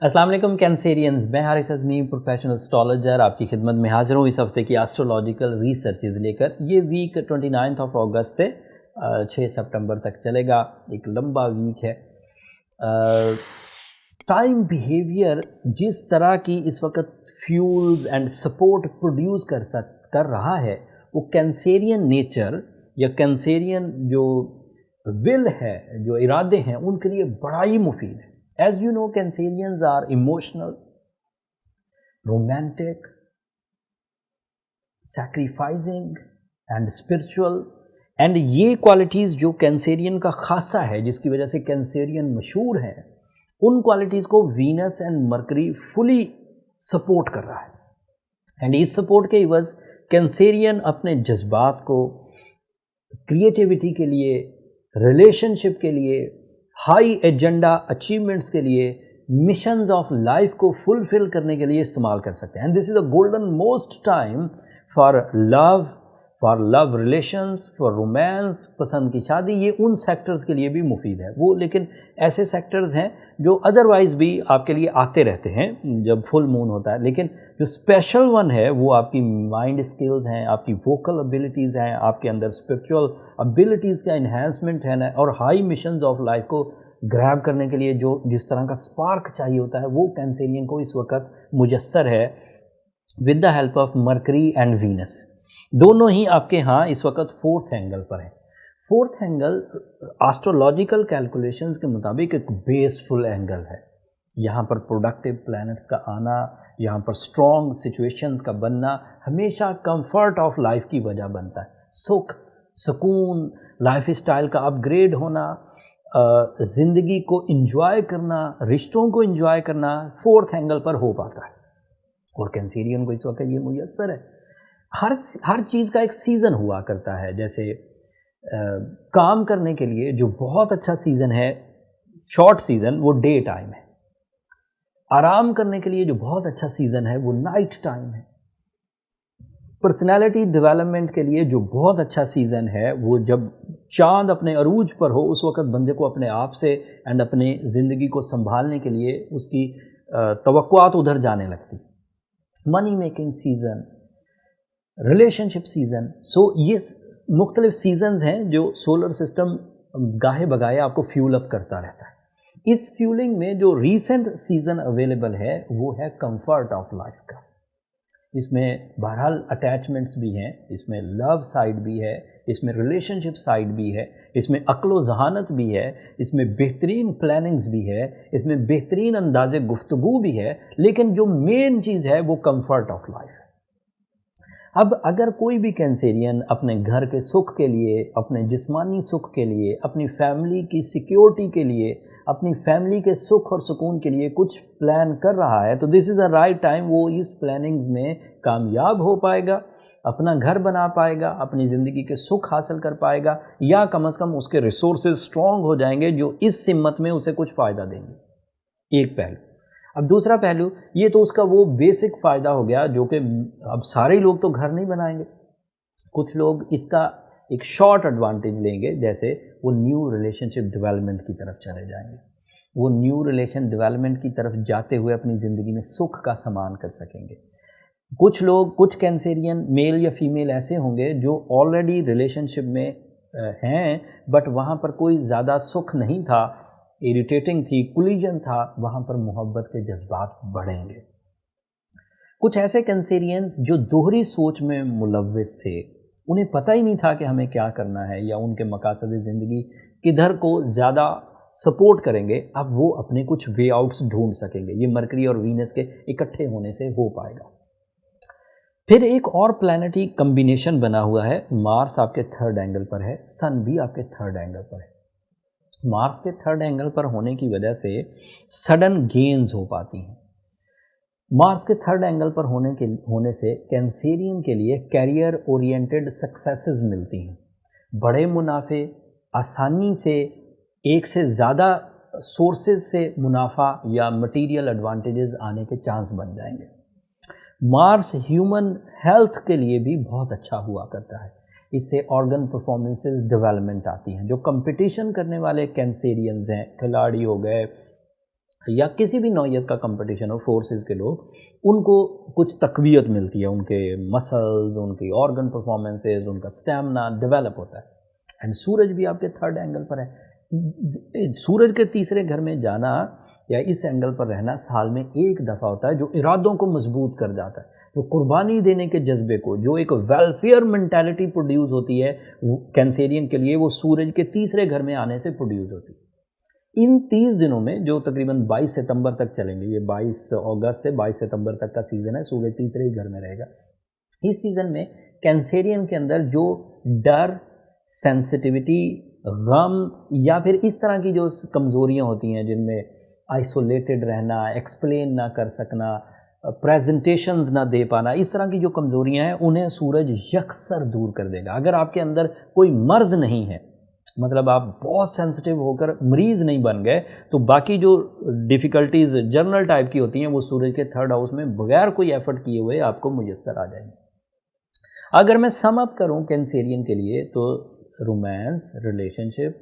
السلام علیکم کینسیرینز، میں حارث اعظمی پروفیشنل اسٹرالوجر آپ کی خدمت میں حاضر ہوں اس ہفتے کی ایسٹرولوجیکل ریسرچز لے کر۔ یہ ویک 29 اگست سے 6 سپٹمبر تک چلے گا، ایک لمبا ویک ہے۔ ٹائم بیہیویئر جس طرح کی اس وقت فیولز اینڈ سپورٹ پروڈیوس کر رہا ہے، وہ کینسیرین نیچر یا کینسیرین جو ول ہے، جو ارادے ہیں، ان کے لیے بڑا ہی مفید ہے۔ As you know, Cancerians are emotional, romantic, sacrificing and spiritual. And یہ کوالٹیز جو کینسیرین کا خاصہ ہے، جس کی وجہ سے کینسیرین مشہور ہیں، ان کوالٹیز کو Venus and Mercury fully support کر رہا ہے۔ اینڈ اس سپورٹ کے عوض کینسیرین اپنے جذبات کو کریٹیوٹی کے لیے، ریلیشن شپ کے لیے، ہائی ایجنڈا اچیومنٹس کے لیے، مشنز آف لائف کو فلفل کرنے کے لیے استعمال کر سکتے ہیں۔ And this is a golden most time for love relations, for romance, پسند کی شادی۔ یہ ان سیکٹرز کے لیے بھی مفید ہے وہ، لیکن ایسے سیکٹرز ہیں جو ادروائز بھی آپ کے لیے آتے رہتے ہیں جب فل مون ہوتا ہے، لیکن جو اسپیشل ون ہے وہ آپ کی مائنڈ اسکلز ہیں، آپ کی ووکل ابیلٹیز ہیں، آپ کے اندر اسپرچول ابیلٹیز کا انہینسمنٹ ہے، اور ہائی مشنز آف لائف کو گریب کرنے کے لیے جو جس طرح کا اسپارک چاہیے ہوتا ہے، وہ کینسیرین کو اس وقت میسر ہے with the help of Mercury and Venus. دونوں ہی آپ کے ہاں اس وقت فورتھ اینگل پر ہیں۔ فورتھ اینگل آسٹرولوجیکل کیلکولیشنز کے مطابق ایک بیسفل اینگل ہے۔ یہاں پر پروڈکٹیو پلانٹس کا آنا، یہاں پر اسٹرانگ سچویشنز کا بننا ہمیشہ کمفرٹ آف لائف کی وجہ بنتا ہے۔ سکھ، سکون، لائف اسٹائل کا اپ گریڈ ہونا، زندگی کو انجوائے کرنا، رشتوں کو انجوائے کرنا فورتھ اینگل پر ہو پاتا ہے، اور کینسیرین کو اس وقت یہ میسر ہے۔ ہر چیز کا ایک سیزن ہوا کرتا ہے، جیسے کام کرنے کے لیے جو بہت اچھا سیزن ہے، شارٹ سیزن، وہ ڈے ٹائم ہے۔ آرام کرنے کے لیے جو بہت اچھا سیزن ہے وہ نائٹ ٹائم ہے۔ پرسنالٹی ڈیولپمنٹ کے لیے جو بہت اچھا سیزن ہے وہ جب چاند اپنے عروج پر ہو، اس وقت بندے کو اپنے آپ سے اینڈ اپنے زندگی کو سنبھالنے کے لیے اس کی توقعات ادھر جانے لگتی۔ منی میکنگ سیزن، ریلیشن شپ سیزن، یہ مختلف سیزنز ہیں جو سولر سسٹم گاہے بگاہے آپ کو فیول اپ کرتا رہتا ہے۔ اس فیولنگ میں جو ریسنٹ سیزن اویلیبل ہے وہ ہے کمفرٹ آف لائف کا۔ اس میں بہرحال اٹیچمنٹس بھی ہیں، اس میں لو سائڈ بھی ہے، اس میں ریلیشن شپ سائڈ بھی ہے، اس میں عقل و ذہانت بھی ہے، اس میں بہترین پلاننگز بھی ہے، اس میں بہترین انداز گفتگو بھی ہے، لیکن جو مین چیز ہے وہ کمفرٹ آف لائف ہے۔ اب اگر کوئی بھی کینسیرین اپنے گھر کے سکھ کے لیے، اپنے جسمانی سکھ کے لیے، اپنی فیملی کی سیکیورٹی کے لیے، اپنی فیملی کے سکھ اور سکون کے لیے کچھ پلان کر رہا ہے، تو دس از اے رائٹ ٹائم وہ اس پلاننگز میں کامیاب ہو پائے گا، اپنا گھر بنا پائے گا، اپنی زندگی کے سکھ حاصل کر پائے گا، یا کم از کم اس کے ریسورسز اسٹرانگ ہو جائیں گے جو اس سمت میں اسے کچھ فائدہ دیں گے۔ ایک پہلو۔ اب دوسرا پہلو، یہ تو اس کا وہ بیسک فائدہ ہو گیا جو کہ اب سارے لوگ تو گھر نہیں بنائیں گے، کچھ لوگ اس کا ایک شارٹ ایڈوانٹیج لیں گے، جیسے وہ نیو ریلیشن شپ ڈیولپمنٹ کی طرف چلے جائیں گے، وہ نیو ریلیشن ڈیولپمنٹ کی طرف جاتے ہوئے اپنی زندگی میں سکھ کا سامان کر سکیں گے۔ کچھ لوگ، کچھ کینسیرین میل یا فیمیل ایسے ہوں گے جو آلریڈی ریلیشن شپ میں ہیں، بٹ وہاں پر کوئی زیادہ سکھ نہیں تھا، اریٹیٹنگ تھی، کولیجن تھا، وہاں پر محبت کے جذبات بڑھیں گے۔ کچھ ایسے کینسیرین جو دوہری سوچ میں ملوث تھے، انہیں پتہ ہی نہیں تھا کہ ہمیں کیا کرنا ہے یا ان کے مقاصد زندگی کدھر کو زیادہ سپورٹ کریں گے، اب وہ اپنے کچھ وے آؤٹس ڈھونڈ سکیں گے۔ یہ مرکری اور وینس کے اکٹھے ہونے سے ہو پائے گا۔ پھر ایک اور پلانٹی کمبینیشن بنا ہوا ہے، مارس آپ کے تھرڈ اینگل پر ہے، سن بھی آپ کے تھرڈ اینگل پر ہے۔ مارس کے تھرڈ اینگل پر ہونے کی وجہ سے سڈن گینز ہو پاتی ہیں۔ مارس کے تھرڈ اینگل پر ہونے سے کینسیرین کے لیے کیریئر اورینٹڈ سکسیسز ملتی ہیں، بڑے منافع، آسانی سے ایک سے زیادہ سورسز سے منافع یا مٹیریل ایڈوانٹیجز آنے کے چانس بن جائیں گے۔ مارس ہیومن ہیلتھ کے لیے بھی بہت اچھا ہوا کرتا ہے، اس سے آرگن پرفارمنسز ڈیولپمنٹ آتی ہیں۔ جو کمپٹیشن کرنے والے کینسیرینز ہیں، کھلاڑی ہو گئے، یا کسی بھی نوعیت کا کمپٹیشن ہو، فورسز کے لوگ، ان کو کچھ تقویت ملتی ہے، ان کے مسلز، ان کی آرگن پرفارمنسز، ان کا اسٹیمنا ڈیولپ ہوتا ہے. اینڈ سورج بھی آپ کے تھرڈ اینگل پر ہے. سورج کے تیسرے گھر میں جانا یا اس اینگل پر رہنا سال میں ایک دفعہ ہوتا ہے، جو ارادوں کو مضبوط کر جاتا ہے، جو قربانی دینے کے جذبے کو، جو ایک ویلفیئر مینٹالٹی پروڈیوس ہوتی ہے کینسیرین کے لیے، وہ سورج کے تیسرے گھر میں آنے سے پروڈیوس ہوتی ہے. ان 30 دنوں میں جو تقریباً 22 ستمبر تک چلیں گے، یہ 22 اگست سے 22 ستمبر تک کا سیزن ہے، سورج تیسرے ہی گھر میں رہے گا. اس سیزن میں کینسیرین کے اندر جو ڈر، سینسٹیوٹی، غم یا پھر اس طرح کی جو کمزوریاں ہوتی ہیں، جن میں آئسولیٹڈ رہنا، ایکسپلین نہ کر سکنا، پریزنٹیشنز نہ دے پانا، اس طرح کی جو کمزوریاں ہیں انہیں سورج یکسر دور کر دے گا. اگر آپ کے اندر کوئی مرض نہیں ہے، مطلب آپ بہت سینسٹیو ہو کر مریض نہیں بن گئے، تو باقی جو ڈیفیکلٹیز جنرل ٹائپ کی ہوتی ہیں وہ سورج کے تھرڈ ہاؤس میں بغیر کوئی ایفرٹ کیے ہوئے آپ کو میسر آ جائیں گے. اگر میں سم اپ کروں کینسیرین کے لیے، تو romance, relationship,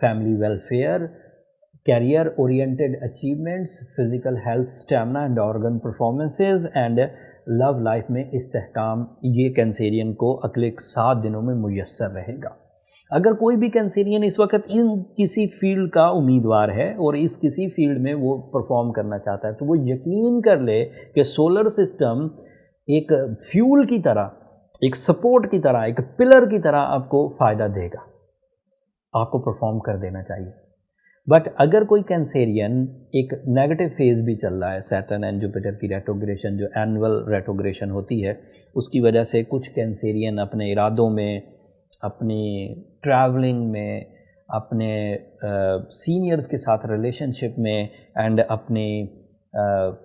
family welfare, career oriented achievements, physical health, stamina and organ performances and love life میں استحکام، یہ کینسیرین کو اگلے 7 دنوں میں میسر رہے گا. اگر کوئی بھی کینسیرین اس وقت ان کسی فیلڈ کا امیدوار ہے اور اس کسی فیلڈ میں وہ پرفارم کرنا چاہتا ہے، تو وہ یقین کر لے کہ سولر سسٹم ایک فیول کی طرح، ایک سپورٹ کی طرح، ایک پلر کی طرح آپ کو فائدہ دے گا، آپ کو پرفارم کر دینا چاہیے. بٹ اگر کوئی کینسیرین ایک نیگیٹو فیز بھی چل رہا ہے، سیٹرن اینڈ جوپیٹر کی ریٹروگریشن جو اینول ریٹروگریشن ہوتی ہے، اس کی وجہ سے کچھ کینسیرین اپنے ارادوں میں، اپنی ٹریولنگ میں، اپنے سینئرز کے ساتھ ریلیشن شپ میں، اینڈ اپنے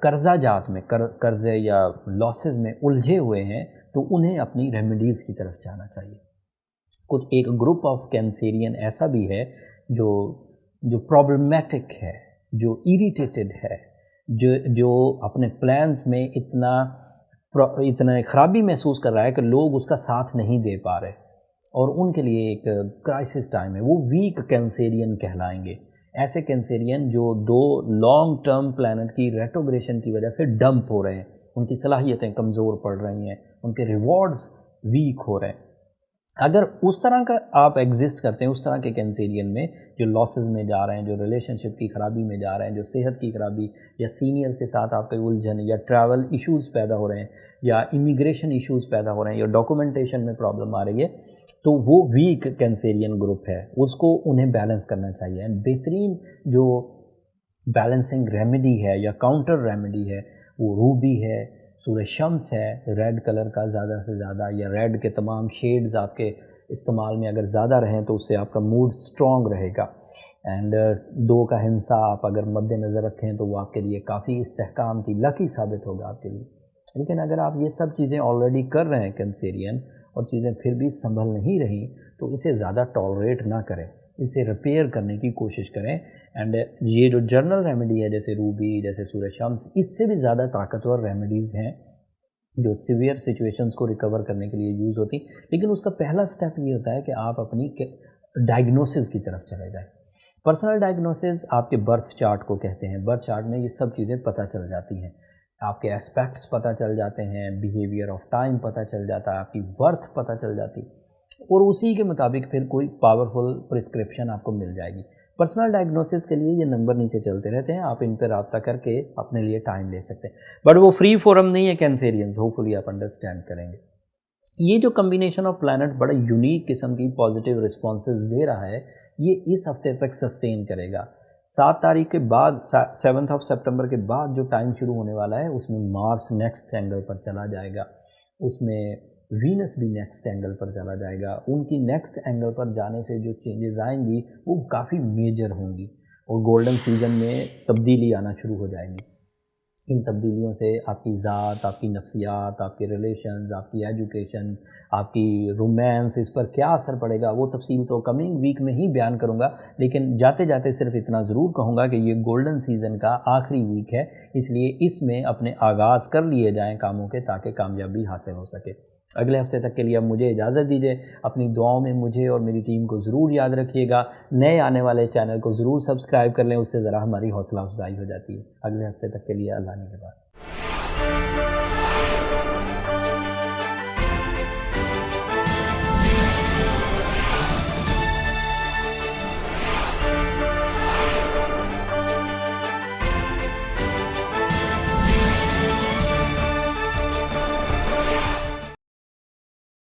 قرضہ جات میں، قرضے یا لاسز میں الجھے ہوئے ہیں، تو انہیں اپنی ریمیڈیز کی طرف جانا چاہیے. کچھ ایک گروپ آف کینسیرین ایسا بھی ہے جو پرابلمیٹک ہے، جو ایریٹیٹڈ ہے، جو اپنے پلانز میں اتنا خرابی محسوس کر رہا ہے کہ لوگ اس کا ساتھ نہیں دے پا رہے، اور ان کے لیے ایک کرائسس ٹائم ہے. وہ ویک کینسیرین کہلائیں گے. ایسے کینسیرین جو 2 لانگ ٹرم پلانٹ کی ریٹروگریشن کی وجہ سے ڈمپ ہو رہے ہیں، ان کی صلاحیتیں کمزور پڑ رہی ہیں، ان کے ریوارڈز ویک ہو رہے ہیں. اگر اس طرح کا آپ ایگزسٹ کرتے ہیں، اس طرح کے کینسیرین میں جو لاسز میں جا رہے ہیں، جو ریلیشن شپ کی خرابی میں جا رہے ہیں، جو صحت کی خرابی یا سینئرز کے ساتھ آپ کے الجھن یا ٹریول ایشوز پیدا ہو رہے ہیں، یا امیگریشن ایشوز پیدا ہو رہے ہیں، یا ڈاکومنٹیشن میں پرابلم آ رہی ہے، تو وہ ویک کینسیرین گروپ ہے، اس کو انہیں بیلنس کرنا چاہیے. اینڈ بہترین جو بیلنسنگ ریمیڈی ہے یا کاؤنٹر ریمیڈی ہے، وہ روبی ہے، سورہ شمس ہے، ریڈ کلر کا زیادہ سے زیادہ، یا ریڈ کے تمام شیڈز آپ کے استعمال میں اگر زیادہ رہیں تو اس سے آپ کا موڈ سٹرونگ رہے گا. اینڈ 2 کا ہنسا آپ اگر مد نظر رکھیں تو وہ آپ کے لیے کافی استحکام کی لکی ثابت ہوگا آپ کے لیے. لیکن اگر آپ یہ سب چیزیں آلریڈی کر رہے ہیں کینسیرین، اور چیزیں پھر بھی سنبھل نہیں رہی، تو اسے زیادہ ٹالریٹ نہ کریں، اسے ریپیئر کرنے کی کوشش کریں. اینڈ یہ جو جرنل ریمیڈی ہے، جیسے روبی، جیسے سورہ شمس، اس سے بھی زیادہ طاقتور ریمیڈیز ہیں جو سیویئر سچویشنز کو ریکور کرنے کے لیے یوز ہوتی. لیکن اس کا پہلا سٹیپ یہ ہوتا ہے کہ آپ اپنی ڈائگنوسز کی طرف چلے جائیں. پرسنل ڈائگنوسز آپ کے برتھ چارٹ کو کہتے ہیں. برتھ چارٹ میں یہ سب چیزیں پتہ چل جاتی ہیں، آپ کے اسپیکٹس پتہ چل جاتے ہیں، بیہیویئر آف ٹائم پتہ چل جاتا ہے، آپ کی ورتھ پتہ چل جاتی، اور اسی کے مطابق پھر کوئی پاورفل پرسکرپشن آپ کو مل جائے گی. پرسنل ڈائگنوسس کے لیے یہ نمبر نیچے چلتے رہتے ہیں، آپ ان پہ رابطہ کر کے اپنے لیے ٹائم لے سکتے ہیں. بٹ وہ فری فورم نہیں ہے کینسیرینز، ہوپفلی آپ انڈرسٹینڈ کریں گے. یہ جو کمبینیشن آف پلانٹ بڑا یونیک قسم کی پازیٹیو رسپانسز دے رہا ہے، یہ اس ہفتے تک سسٹین کرے گا. 7 تاریخ کے بعد، 7 سپٹمبر کے بعد جو ٹائم شروع ہونے والا ہے، اس میں مارس نیکسٹ اینگل پر چلا جائے گا، اس میں وینس بھی نیکسٹ اینگل پر چلا جائے گا. ان کی نیکسٹ اینگل پر جانے سے جو چینجز آئیں گی وہ کافی میجر ہوں گی، اور گولڈن سیزن میں تبدیلی آنا شروع ہو جائیں گی. ان تبدیلیوں سے آپ کی ذات، آپ کی نفسیات، آپ کے ریلیشنز، آپ کی ایجوکیشن، آپ کی رومانس، اس پر کیا اثر پڑے گا وہ تفصیل تو کمنگ ویک میں ہی بیان کروں گا. لیکن جاتے جاتے صرف اتنا ضرور کہوں گا کہ یہ گولڈن سیزن کا آخری ویک ہے، اس لیے اس میں اپنے آغاز کر لیے جائیں کاموں کے، تاکہ کامیابی حاصل ہو سکے. اگلے ہفتے تک کے لیے اب مجھے اجازت دیجیے. اپنی دعاؤں میں مجھے اور میری ٹیم کو ضرور یاد رکھیے گا. نئے آنے والے چینل کو ضرور سبسکرائب کر لیں, اس سے ذرا ہماری حوصلہ افزائی ہو جاتی ہے. اگلے ہفتے تک کے لیے اللہ نے کے بعد.